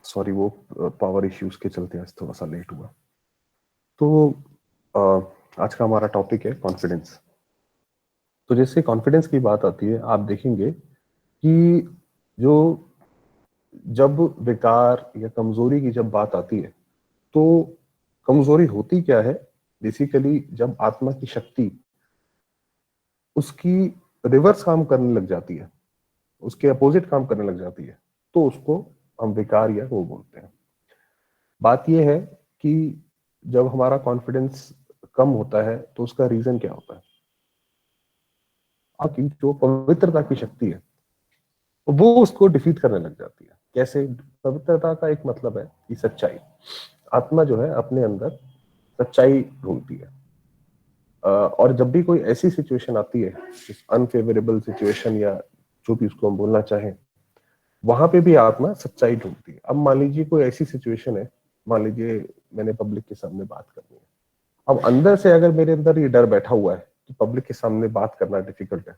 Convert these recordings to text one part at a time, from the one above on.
Sorry, वो power issues के चलते आज थोड़ा सा लेट हुआ। तो आज का हमारा टॉपिक है कॉन्फिडेंस। तो जैसे कॉन्फिडेंस की बात आती है, आप देखेंगे कि जो जब विकार या कमजोरी की जब बात आती है, तो कमजोरी होती क्या है? बेसिकली जब आत्मा की शक्ति उसकी रिवर्स काम करने लग जाती है, उसके अपोजिट काम करने लग जाती है, तो उसको हम विकार या वो बोलते हैं। बात यह है कि जब हमारा कॉन्फिडेंस कम होता है तो उसका रीजन क्या होता है? आपकी जो पवित्रता की शक्ति है वो उसको डिफीट करने लग जाती है। कैसे? पवित्रता का एक मतलब है कि सच्चाई। आत्मा जो है अपने अंदर सच्चाई ढूंढती है, और जब भी कोई ऐसी सिचुएशन आती है, अनफेवरेबल सिचुएशन या जो भी उसको हम बोलना चाहें, वहां पे भी आत्मा सच्चाई ढूंढती है। अब मान लीजिए कोई ऐसी सिचुएशन है, मान लीजिए मैंने पब्लिक के सामने बात करनी है। अब अंदर से अगर मेरे अंदर ये डर बैठा हुआ है कि पब्लिक के सामने बात करना डिफिकल्ट है,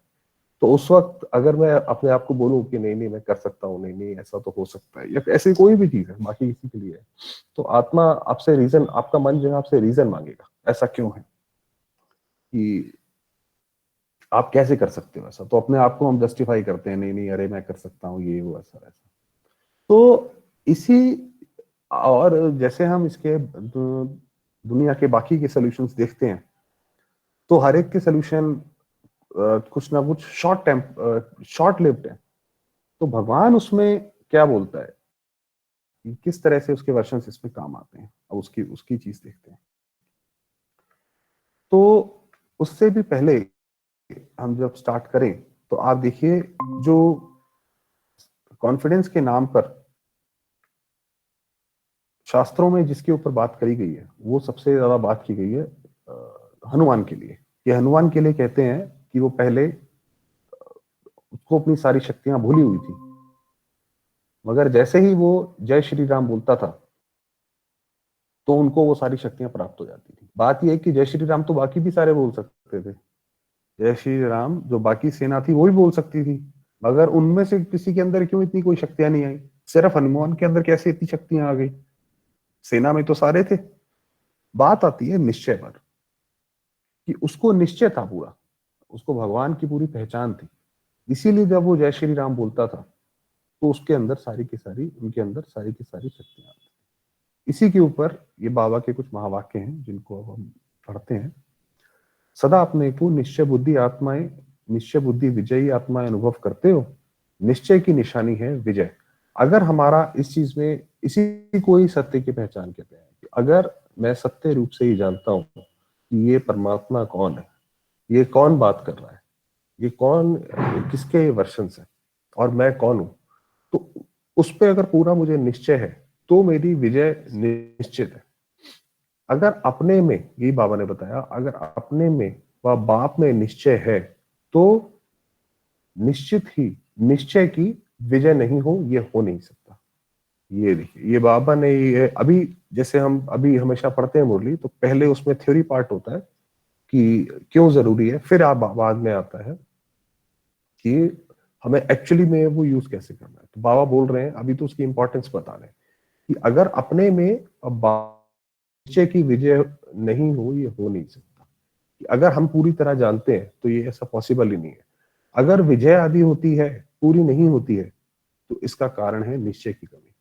तो उस वक्त अगर मैं अपने आप को बोलूं कि नहीं नहीं मैं कर सकता हूँ, नहीं नहीं ऐसा तो हो सकता है, या ऐसी कोई भी चीज है, बाकी इसी के लिए है, तो आत्मा आपसे रीजन, आपका मन जो है आपसे रीजन मांगेगा, ऐसा क्यों है, कि आप कैसे कर सकते हो ऐसा। तो अपने आप को हम जस्टिफाई करते हैं, नहीं नहीं अरे मैं कर सकता हूँ, ये वो ऐसा ऐसा। तो इसी, और जैसे हम इसके दुनिया के बाकी के सॉल्यूशंस देखते हैं, तो हर एक के सॉल्यूशन कुछ ना कुछ शॉर्ट लिव्ड है। तो भगवान उसमें क्या बोलता है कि किस तरह से उसके वर्शंस इसमें काम आते हैं, अब उसकी उसकी चीज देखते हैं। तो उससे भी पहले हम जब स्टार्ट करें, तो आप देखिए जो कॉन्फिडेंस के नाम पर शास्त्रों में जिसके ऊपर बात करी गई है, वो सबसे ज्यादा बात की गई है हनुमान के लिए। ये हनुमान के लिए कहते हैं कि वो पहले उसको अपनी सारी शक्तियां भूली हुई थी, मगर जैसे ही वो जय श्री राम बोलता था तो उनको वो सारी शक्तियां प्राप्त हो जाती थी। बात यह है कि जय श्री राम तो बाकी भी सारे बोल सकते थे, जय श्री राम जो बाकी सेना थी वो भी बोल सकती थी, मगर उनमें से किसी के अंदर क्यों इतनी कोई शक्तियां नहीं आई? सिर्फ हनुमान के अंदर कैसे इतनी शक्तियां आ गई? सेना में तो सारे थे। बात आती है निश्चय पर, कि उसको निश्चय था पूरा, उसको भगवान की पूरी पहचान थी, इसीलिए जब वो जय श्री राम बोलता था तो उसके अंदर सारी की सारी, उनके अंदर सारी की सारी शक्तियां थी। इसी के ऊपर ये बाबा के कुछ महावाक्य हैं जिनको अब हम पढ़ते हैं। सदा अपने को निश्चय बुद्धि आत्माएं, निश्चय बुद्धि विजयी आत्माएं अनुभव करते हो, निश्चय की निशानी है विजय। अगर हमारा इस चीज में इसी को ही सत्य की पहचान कहते हैं, कि अगर मैं सत्य रूप से ही जानता हूं कि ये परमात्मा कौन है, ये कौन बात कर रहा है, ये कौन, किसके वर्षन है, और मैं कौन हूं, तो उस पर अगर पूरा मुझे निश्चय है तो मेरी विजय निश्चित है। अगर अपने में, ये बाबा ने बताया, अगर अपने में व बाप में निश्चय है तो निश्चित ही निश्चय की विजय नहीं हो, ये हो नहीं सकता। ये देखिए, ये बाबा ने ये अभी, जैसे हम अभी हमेशा पढ़ते हैं मुरली, तो पहले उसमें थ्योरी पार्ट होता है कि क्यों जरूरी है, फिर आप बाद में आता है कि हमें एक्चुअली में वो यूज कैसे करना है। तो बाबा बोल रहे हैं अभी तो उसकी इंपॉर्टेंस बता रहे हैं कि अगर अपने में अब निश्चय की विजय नहीं हो, ये हो नहीं सकता। कि अगर हम पूरी तरह जानते हैं तो ये ऐसा पॉसिबल ही नहीं है। अगर विजय आदि होती है, पूरी नहीं होती है, तो इसका कारण है निश्चय की कमी।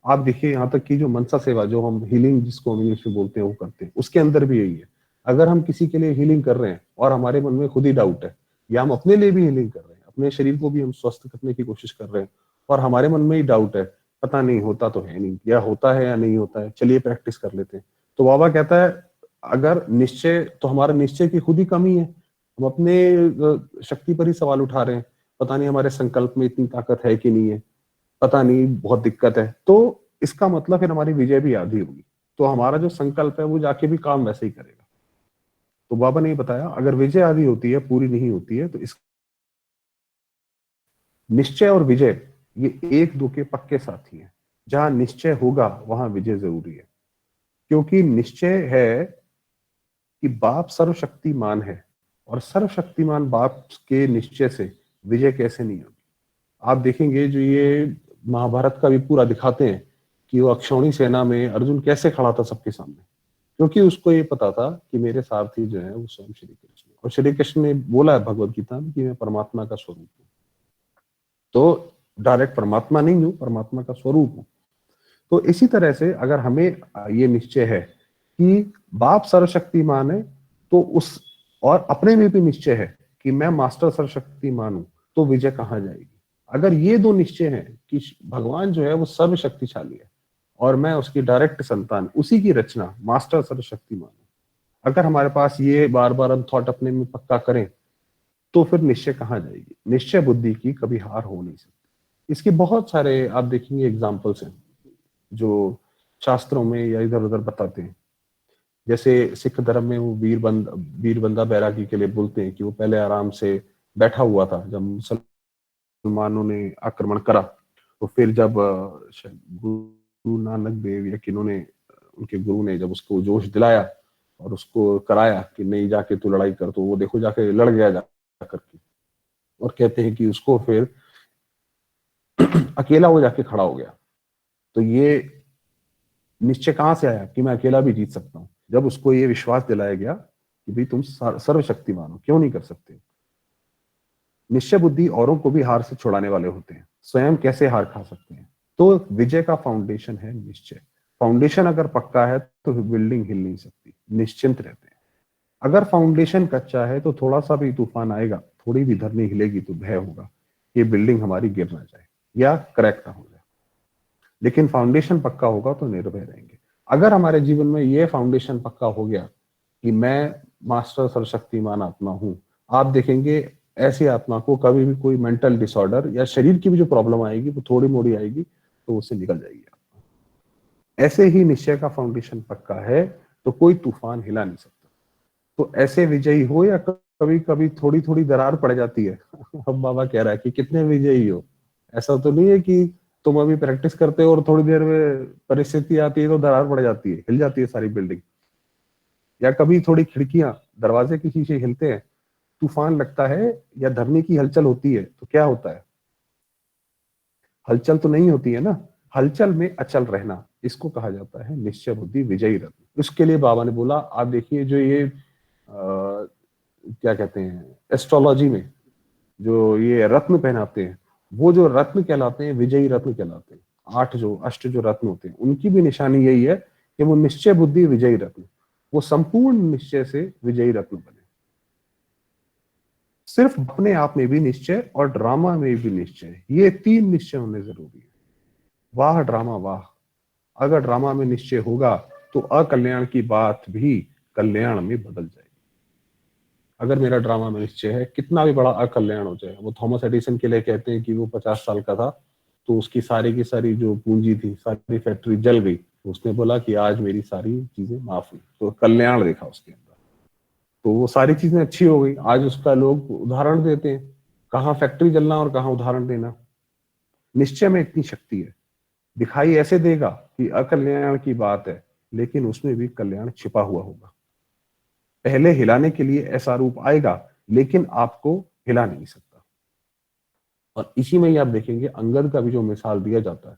आप देखिए यहाँ तक कि जो मनसा सेवा, जो हम हीलिंग जिसको हम इंग्लिश में बोलते हैं, वो करते हैं, उसके अंदर भी यही है। अगर हम किसी के लिए हीलिंग कर रहे हैं और हमारे मन में खुद ही डाउट है, या हम अपने लिए भी हीलिंग कर रहे हैं, अपने शरीर को भी हम स्वस्थ करने की कोशिश कर रहे हैं, और हमारे मन में ही डाउट है, पता नहीं होता तो है नहीं, या होता है या नहीं होता है, चलिए प्रैक्टिस कर लेते हैं। तो बाबा कहता है अगर निश्चय, तो हमारा निश्चय की खुद ही कमी है। हम अपने शक्ति पर ही सवाल उठा रहे हैं, पता नहीं हमारे संकल्प में इतनी ताकत है कि नहीं है, पता नहीं बहुत दिक्कत है, तो इसका मतलब फिर हमारी विजय भी आधी होगी। तो हमारा जो संकल्प है वो जाके भी काम वैसे ही करेगा। तो बाबा ने बताया अगर विजय आधी होती है, पूरी नहीं होती है, तो इस निश्चय और विजय ये एक दो के पक्के साथी हैं। जहां निश्चय होगा वहां विजय जरूरी है, क्योंकि निश्चय है कि बाप सर्वशक्तिमान है, और सर्वशक्तिमान बाप के निश्चय से विजय कैसे नहीं होगी। आप देखेंगे जो ये महाभारत का भी पूरा दिखाते हैं कि वो अक्षौणी सेना में अर्जुन कैसे खड़ा था सबके सामने, क्योंकि उसको ये पता था कि मेरे सारथी जो है वो स्वयं श्री कृष्ण हैं। और श्री कृष्ण ने बोला है भगवत गीता में कि मैं परमात्मा का स्वरूप हूँ। तो डायरेक्ट परमात्मा नहीं हूँ, परमात्मा का स्वरूप हूँ। तो इसी तरह से अगर हमें ये निश्चय है कि बाप सर्वशक्तिमान है, तो उस और अपने में भी निश्चय है कि मैं मास्टर सर्वशक्तिमान हूं, तो विजय कहाँ जाएगी। अगर ये दो निश्चय हैं कि भगवान जो है वो सर्वशक्तिशाली है और मैं उसकी डायरेक्ट संतान, उसी की रचना, मास्टर सर्वशक्तिमान हूं, अगर हमारे पास ये बार बार हम थॉट अपने में पक्का करें, तो फिर निश्चय कहाँ जाएगी। निश्चय बुद्धि की कभी हार हो नहीं सकती। इसके बहुत सारे आप देखेंगे एग्जाम्पल्स हैं जो शास्त्रों में या इधर उधर बताते हैं। जैसे सिख धर्म में वो वीर बंदा बैरागी के लिए बोलते हैं कि वो पहले आराम से बैठा हुआ था जब मुसलमानों ने आक्रमण करा। तो फिर जब गुरु नानक देव या किन्होंने, उनके गुरु ने जब उसको जोश दिलाया और उसको कराया कि नहीं जाके तू लड़ाई कर, तो वो देखो जाके लड़ गया जा करके। और कहते हैं कि उसको फिर अकेला वो जाके खड़ा हो गया। तो ये निश्चय कहां से आया कि मैं अकेला भी जीत सकता हूं, जब उसको ये विश्वास दिलाया गया कि भाई तुम सर्वशक्तिमान हो, क्यों नहीं कर सकते। निश्चय बुद्धि औरों को भी हार से छुड़ाने वाले होते हैं, स्वयं कैसे हार खा सकते हैं। तो विजय का फाउंडेशन है निश्चय। फाउंडेशन अगर पक्का है तो बिल्डिंग हिल नहीं सकती, निश्चिंत रहते हैं। अगर फाउंडेशन कच्चा है तो थोड़ा सा भी तूफान आएगा, थोड़ी भी धरनी हिलेगी तो भय होगा कि बिल्डिंग हमारी गिर ना जाए या क्रैक ना हो जाए। लेकिन फाउंडेशन पक्का होगा तो निर्भय रहेंगे। अगर हमारे जीवन में ये फाउंडेशन पक्का हो गया कि मैं मास्टर सर्वशक्तिमान आत्मा हूं, आप देखेंगे ऐसी आत्मा को कभी भी कोई मेंटल डिसऑर्डर या शरीर की भी जो प्रॉब्लम आएगी वो थोड़ी मोड़ी आएगी तो उससे निकल जाएगी। ऐसे ही निश्चय का फाउंडेशन पक्का है तो कोई तूफान हिला नहीं सकता। तो ऐसे विजयी हो या कभी कभी थोड़ी थोड़ी दरार पड़ जाती है। अब बाबा कह रहा है कि कितने विजयी हो। ऐसा तो नहीं है कि तुम अभी प्रैक्टिस करते हो और थोड़ी देर में परिस्थिति आती है तो दरार पड़ जाती है, हिल जाती है सारी बिल्डिंग। या कभी थोड़ी खिड़कियां, दरवाजे के शीशे हिलते हैं, तूफान लगता है या धरनी की हलचल होती है तो क्या होता है, हलचल तो नहीं होती है ना। हलचल में अचल रहना, इसको कहा जाता है निश्चय बुद्धि विजयी रत्न। उसके लिए बाबा ने बोला, आप देखिए जो ये क्या कहते हैं एस्ट्रोलॉजी में जो ये रत्न पहनाते हैं, वो जो रत्न कहलाते हैं विजयी रत्न कहलाते हैं। 8 जो रत्न होते हैं उनकी भी निशानी यही है कि वो निश्चय बुद्धि विजयी रत्न, वो संपूर्ण निश्चय से विजयी रत्न बने। सिर्फ अपने आप में भी निश्चय और ड्रामा में भी निश्चय, ये 3 निश्चय होने जरूरी है। वाह ड्रामा वाह। अगर ड्रामा में निश्चय होगा तो अकल्याण की बात भी कल्याण में बदल जाएगी। अगर मेरा ड्रामा में निश्चय है, कितना भी बड़ा अकल्याण हो जाए। वो थॉमस एडिसन के लिए कहते हैं कि वो 50 साल का था तो उसकी सारी की सारी जो पूंजी थी, सारी फैक्ट्री जल गई। तो उसने बोला कि आज मेरी सारी चीजें माफ हुई, तो कल्याण देखा उसके अंदर। तो वो सारी चीजें अच्छी हो गई। आज उसका लोग उदाहरण देते हैं, कहाँ फैक्ट्री जलना और कहाँ उदाहरण देना। निश्चय में इतनी शक्ति है। दिखाई ऐसे देगा कि अकल्याण की बात है, लेकिन उसमें भी कल्याण छिपा हुआ होगा। पहले हिलाने के लिए ऐसा रूप आएगा, लेकिन आपको हिला नहीं सकता। और इसी में ही आप देखेंगे अंगद का भी जो मिसाल दिया जाता है,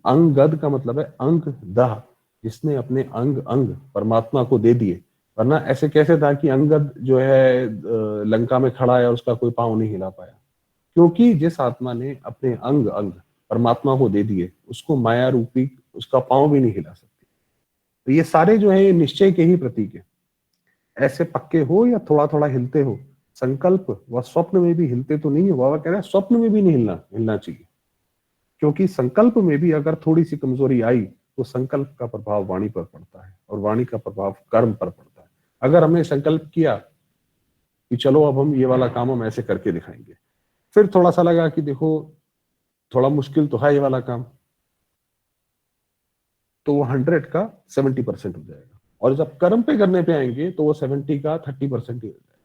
अंगद का मतलब है अंग दह, जिसने अपने अंग अंग परमात्मा को दे दिए। वरना ऐसे कैसे था कि अंगद जो है लंका में खड़ा है और उसका कोई पांव नहीं हिला पाया, क्योंकि जिस आत्मा ने अपने अंग अंग परमात्मा को दे दिए, उसको माया रूपी उसका पांव भी नहीं हिला सकती। तो ये सारे जो है ये निश्चय के ही प्रतीक है। ऐसे पक्के हो या थोड़ा थोड़ा हिलते हो, संकल्प व स्वप्न में भी हिलते तो नहीं है। बाबा कह रहे हैं स्वप्न में भी नहीं हिलना हिलना चाहिए, क्योंकि संकल्प में भी अगर थोड़ी सी कमजोरी आई तो संकल्प का प्रभाव वाणी पर पड़ता है और वाणी का प्रभाव कर्म पर पड़ता है। अगर हमने संकल्प किया कि चलो अब हम ये वाला काम हम ऐसे करके दिखाएंगे, फिर थोड़ा सा लगा कि देखो थोड़ा मुश्किल तो है ये वाला काम, तो वो 100 का 70% हो जाएगा। और जब कर्म पे करने पे आएंगे तो वो 70 का 30% ही हो जाएगा।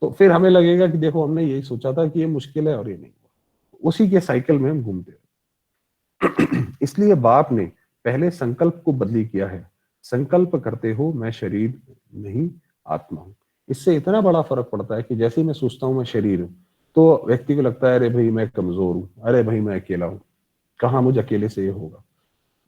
तो फिर हमें लगेगा कि देखो हमने यही सोचा था कि ये मुश्किल है और ये नहीं हुआ। उसी के साइकिल में हम घूमते हैं। इसलिए बाप ने पहले संकल्प को बदली किया है। संकल्प करते हो मैं शरीर नहीं आत्मा हूं। इससे इतना बड़ा फर्क पड़ता है कि जैसे ही मैं सोचता हूं मैं शरीर हूं, तो व्यक्ति को लगता है अरे भाई मैं कमजोर हूं, अरे भाई मैं अकेला हूं, कहाँ मुझे अकेले से ये होगा।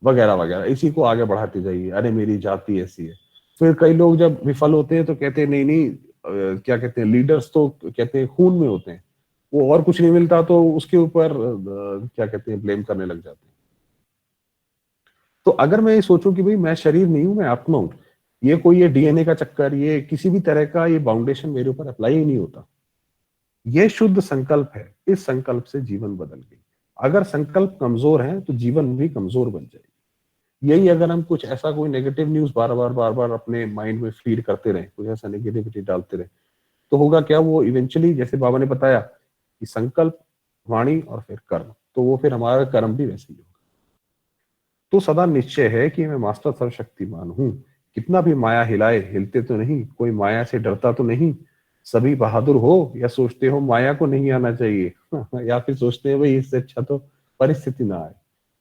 वगैरह वगैरह, इसी को आगे बढ़ाते जाइए, अरे मेरी जाति ऐसी है। फिर कई लोग जब विफल होते हैं तो कहते हैं नहीं नहीं, क्या कहते हैं, लीडर्स तो कहते हैं खून में होते हैं, वो और कुछ नहीं मिलता तो उसके ऊपर क्या कहते हैं, ब्लेम करने लग जाते हैं। तो अगर मैं ये सोचूं कि भाई मैं शरीर नहीं हूं, मैं आत्मा हूं, ये कोई ये डीएनए का चक्कर, ये किसी भी तरह का ये बाउंडेशन मेरे ऊपर अप्लाई ही नहीं होता। ये शुद्ध संकल्प है, इस संकल्प से जीवन बदल गई। अगर संकल्प कमजोर है तो जीवन भी कमजोर बन जाएगी। यही अगर हम कुछ ऐसा कोई नेगेटिव न्यूज बार बार अपने माइंड में फीड करते रहे, कुछ ऐसा नेगेटिविटी डालते रहे, तो होगा क्या, वो इवेंचुअली जैसे बाबा ने बताया कि संकल्प, वाणी और फिर कर्म, तो वो फिर हमारा कर्म भी वैसे ही होगा। तो सदा निश्चय है कि मैं मास्टर सर्वशक्तिमान हूँ, कितना भी माया हिलाए हिलते तो नहीं, कोई माया से डरता तो नहीं। सभी बहादुर हो या सोचते हो माया को नहीं आना चाहिए या फिर सोचते हैं भाई इससे अच्छा तो परिस्थिति ना आए।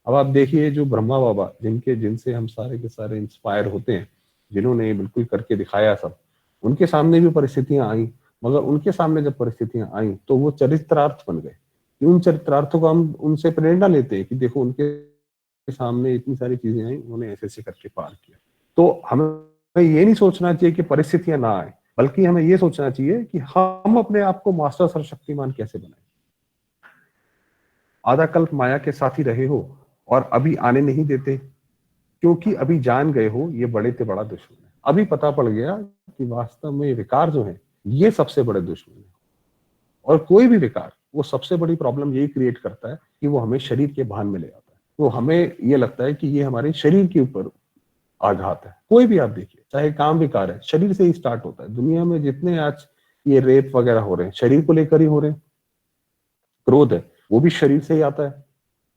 अब आप देखिए जो ब्रह्मा बाबा, जिनके जिनसे हम सारे के सारे इंस्पायर होते हैं, जिन्होंने ये बिल्कुल करके दिखाया सब, उनके सामने भी परिस्थितियां आई, मगर उनके सामने जब परिस्थितियां आई तो वो चरित्रार्थ बन गए। उन चरित्रार्थों को हम उनसे प्रेरणा लेते हैं कि देखो उनके सामने इतनी सारी चीजें आई, उन्होंने ऐसे ऐसे करके पार किया। तो हमें ये नहीं सोचना चाहिए कि परिस्थितियां ना आए, बल्कि हमें ये सोचना चाहिए कि हम अपने आप को मास्टर सर्वशक्तिमान कैसे बनाए। आधा कल्प माया के साथ ही रहे हो और अभी आने नहीं देते, क्योंकि अभी जान गए हो ये बड़े से बड़ा दुश्मन है। अभी पता पड़ गया कि वास्तव में विकार जो है ये सबसे बड़े दुश्मन है। और कोई भी विकार वो सबसे बड़ी प्रॉब्लम यही क्रिएट करता है कि वो हमें शरीर के भान में ले आता है। तो हमें ये लगता है कि ये हमारे शरीर के ऊपर आघात है। कोई भी आप देखिए, चाहे काम विकार है, शरीर से ही स्टार्ट होता है। दुनिया में जितने आज ये रेप वगैरह हो रहे हैं, शरीर को लेकर ही हो रहे हैं। क्रोध है, वो भी शरीर से ही आता है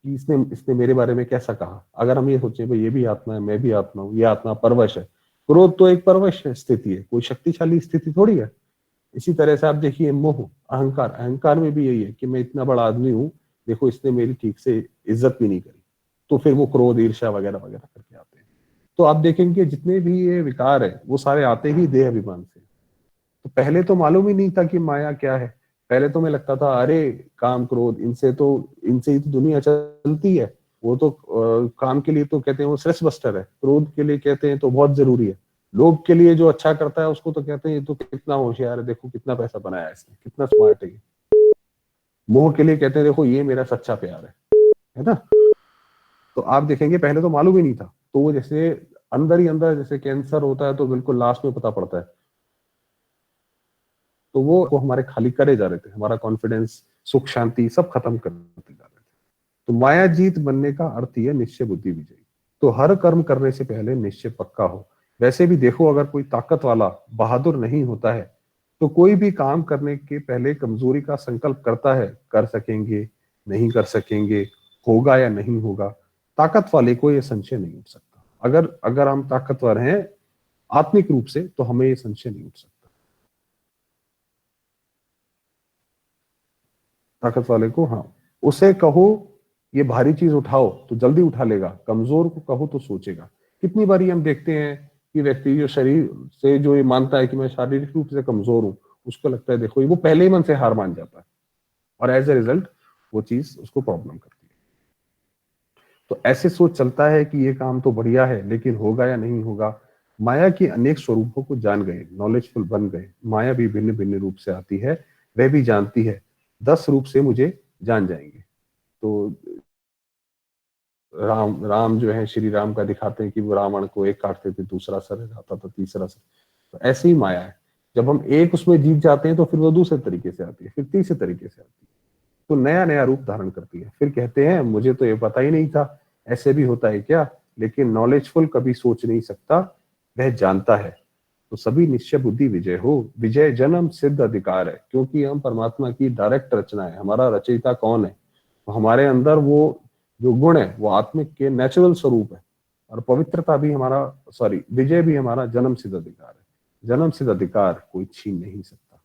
कि इसने इसने मेरे बारे में कैसा कहा। अगर हम ये सोचे भाई ये भी आत्मा है, मैं भी आत्मा हूँ, ये आत्मा परवश है। क्रोध तो एक परवश स्थिति है, कोई शक्तिशाली स्थिति थोड़ी है। इसी तरह से आप देखिए मोह, अहंकार, अहंकार में भी यही है कि मैं इतना बड़ा आदमी हूँ, देखो इसने मेरी ठीक से इज्जत भी नहीं करी। तो फिर वो क्रोध, ईर्ष्या वगैरह वगैरह करके आते हैं। तो आप देखेंगे जितने भी ये विकार है वो सारे आते ही देह अभिमान से। तो पहले तो मालूम ही नहीं था कि माया क्या है। पहले तो मैं लगता था अरे काम क्रोध, इनसे ही तो दुनिया चलती है। वो तो काम के लिए तो कहते हैं वो स्ट्रेस बस्टर है, क्रोध के लिए कहते हैं तो बहुत जरूरी है। लोग के लिए जो अच्छा करता है उसको तो कहते हैं ये तो कितना होशियार है, देखो कितना पैसा बनाया है इसने, कितना स्मार्ट है ये। मोह के लिए कहते हैं देखो ये मेरा सच्चा प्यार है ना। तो आप देखेंगे पहले तो मालूम ही नहीं था। तो वो जैसे अंदर ही अंदर जैसे कैंसर होता है तो बिल्कुल लास्ट में पता पड़ता है। तो वो हमारे खाली करे जा रहे थे, हमारा कॉन्फिडेंस, सुख शांति सब खत्म करते जा रहे थे। तो माया जीत बनने का अर्थ ही है निश्चय बुद्धि विजयी। तो हर कर्म करने से पहले निश्चय पक्का हो। वैसे भी देखो अगर कोई ताकत वाला बहादुर नहीं होता है तो कोई भी काम करने के पहले कमजोरी का संकल्प करता है, कर सकेंगे, नहीं कर सकेंगे, होगा या नहीं होगा। ताकत वाले को यह संशय नहीं उठ सकता। अगर अगर हम ताकतवर हैं आत्मिक रूप से तो हमें ये संशय नहीं उठ सकता। ताकत वाले को, हाँ, उसे कहो ये भारी चीज उठाओ तो जल्दी उठा लेगा, कमजोर को कहो तो सोचेगा। कितनी बारी हम देखते हैं कि व्यक्ति जो शरीर से जो ये मानता है कि मैं शारीरिक रूप से कमजोर हूं, उसको लगता है देखो ये, वो पहले ही मन से हार मान जाता है और एज ए रिजल्ट वो चीज उसको प्रॉब्लम करती है। तो ऐसे सोच चलता है कि ये काम तो बढ़िया है लेकिन होगा या नहीं होगा। माया के अनेक स्वरूपों को जान गए, नॉलेजफुल बन गए। माया भी भिन्न भिन्न रूप से आती है, वह भी जानती है, 10 रूप से मुझे जान जाएंगे। तो राम जो है, श्री राम का दिखाते हैं कि वो रावण को एक काटते थे, दूसरा सर आता था, तीसरा सर। तो ऐसे ही माया है, जब हम एक उसमें जीत जाते हैं तो फिर वो दूसरे तरीके से आती है, फिर तीसरे तरीके से आती है। तो नया नया रूप धारण करती है। फिर कहते हैं मुझे तो ये पता ही नहीं था, ऐसे भी होता है क्या। लेकिन नॉलेजफुल कभी सोच नहीं सकता, वह जानता है। तो सभी निश्चय बुद्धि विजय हो। विजय जन्म सिद्ध अधिकार है, क्योंकि हम परमात्मा की डायरेक्ट रचना है। हमारा रचयिता कौन है? तो हमारे अंदर वो जो गुण है वो आत्मिक के नेचुरल स्वरूप है। और पवित्रता भी हमारा, सॉरी, विजय भी हमारा जन्म सिद्ध अधिकार है। जन्म सिद्ध अधिकार कोई छीन नहीं सकता।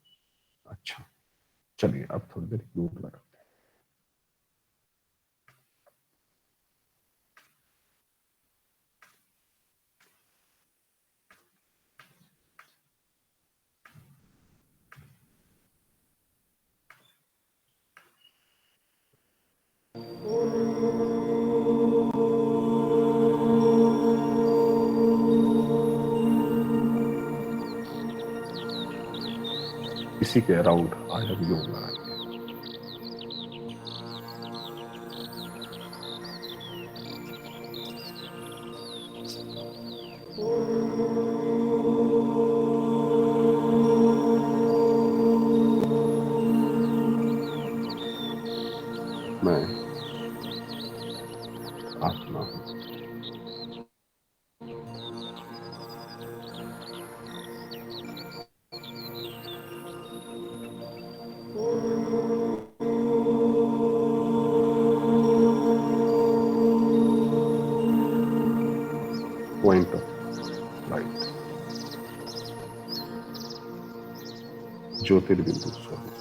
अच्छा, चलिए अब थोड़ी देर म्यूट लगा। इसी के अराउंड आज हम योग लगाएंगे। मैं आत्मा हूं। पॉइंट ऑफ लाइट, ज्योतिर्बिंदु स्वरूप।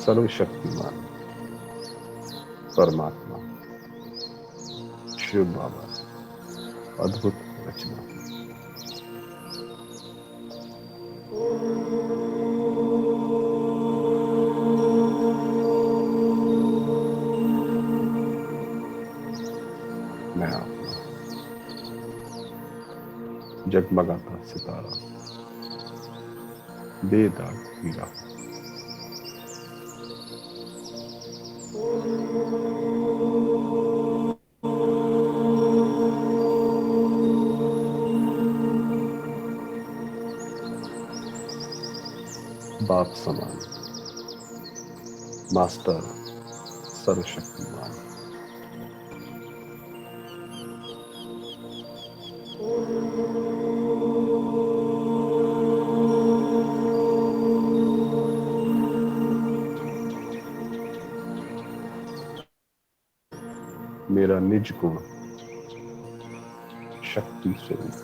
सर्वशक्तिमान परमात्मा शिव बाबा, अद्भुत रचना। मैं आत्मा, जगमगाता सितारा, बेदाग हीरा। बाप समान, मास्टर, सर्वशक्तिमान। मेरा निज गुण शक्ति स्वरूप।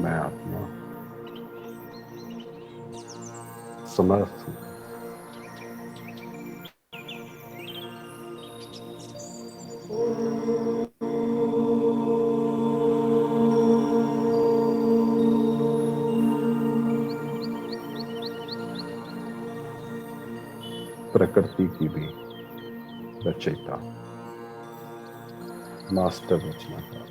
मैं आत्मा समर्थ हूं। प्रकृति की भी रचयिता, मास्टर रचनाकार।